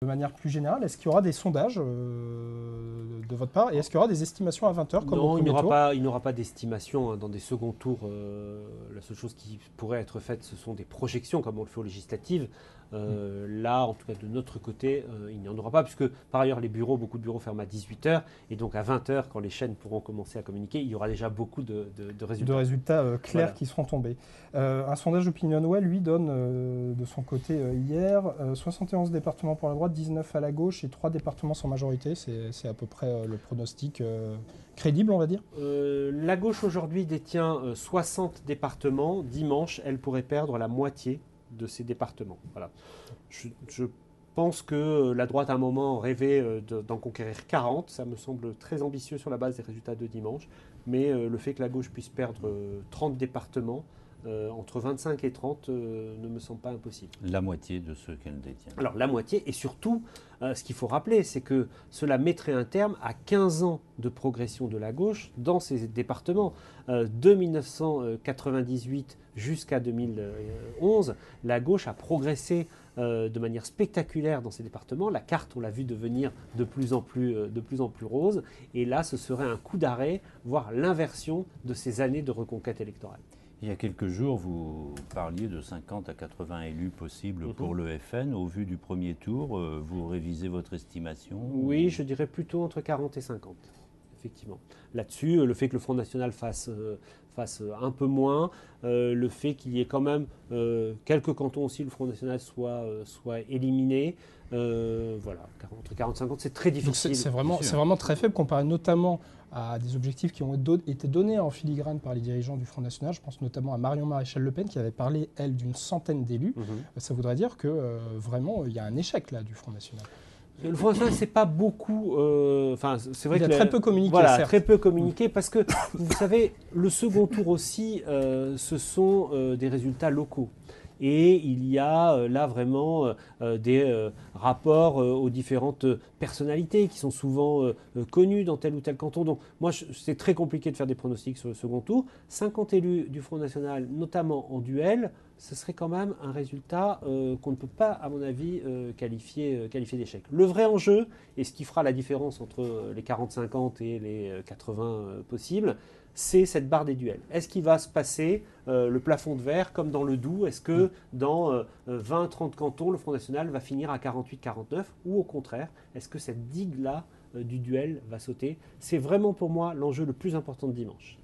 De manière plus générale, est-ce qu'il y aura des sondages de votre part et est-ce qu'il y aura des estimations à 20 heures comme au Non, premier tour? il n'y aura pas d'estimation hein, dans des seconds tours. La seule chose qui pourrait être faite, ce sont des projections, comme on le fait aux législatives. Là, en tout cas de notre côté, il n'y en aura pas, puisque par ailleurs, beaucoup de bureaux ferment à 18 heures. Et donc à 20 heures, quand les chaînes pourront commencer à communiquer, il y aura déjà beaucoup de De résultats. résultats clairs Voilà. qui seront tombés. Un sondage d'OpinionWay, lui, donne de son côté hier 71 départements pour la droite, 19 à la gauche et 3 départements sans majorité. C'est à peu près le pronostic crédible, on va dire. La gauche aujourd'hui détient 60 départements. Dimanche, elle pourrait perdre la moitié de ces départements. Voilà. Je pense que la droite à un moment rêvait d'en conquérir 40. Ça me semble très ambitieux sur la base des résultats de dimanche. Mais le fait que la gauche puisse perdre 30 départements, entre 25 et 30, ne me semble pas impossible. La moitié de ceux qu'elle détient. Alors la moitié, et surtout, ce qu'il faut rappeler, c'est que cela mettrait un terme à 15 ans de progression de la gauche dans ces départements. De 1998 jusqu'à 2011, la gauche a progressé de manière spectaculaire dans ces départements. La carte, on l'a vu devenir de plus en plus rose. Et là, ce serait un coup d'arrêt, voire l'inversion de ces années de reconquête électorale. Il y a quelques jours, vous parliez de 50 à 80 élus possibles pour le FN. Au vu du premier tour, vous révisez votre estimation? Oui, je dirais plutôt entre 40 et 50, effectivement. Là-dessus, le fait que le Front National fasse un peu moins, le fait qu'il y ait quand même quelques cantons aussi, le Front National soit éliminé, voilà, entre 40 et 50, c'est très difficile. Donc c'est vraiment très faible comparé notamment à des objectifs qui ont été donnés en filigrane par les dirigeants du Front National. Je pense notamment à Marion Maréchal Le Pen qui avait parlé, elle, d'une centaine d'élus. Ça voudrait dire que vraiment, il y a un échec là du Front National. Le Front National, c'est pas beaucoup. C'est vrai Il a que très peu communiqué. Voilà, certes. très peu communiqué parce que vous savez, le second tour aussi, ce sont des résultats locaux. Et il y a là vraiment des rapports aux différentes personnalités qui sont souvent connues dans tel ou tel canton. Donc moi, c'est très compliqué de faire des pronostics sur le second tour. 50 élus du Front National, notamment en duel, ce serait quand même un résultat qu'on ne peut pas, à mon avis, qualifier d'échec. Le vrai enjeu, et ce qui fera la différence entre les 40-50 et les 80 possibles, c'est cette barre des duels. Est-ce qu'il va se passer le plafond de verre comme dans le Doubs? Est-ce que dans 20-30 cantons, le Front National va finir à 48-49? Ou au contraire, est-ce que cette digue-là du duel va sauter? C'est vraiment pour moi l'enjeu le plus important de dimanche.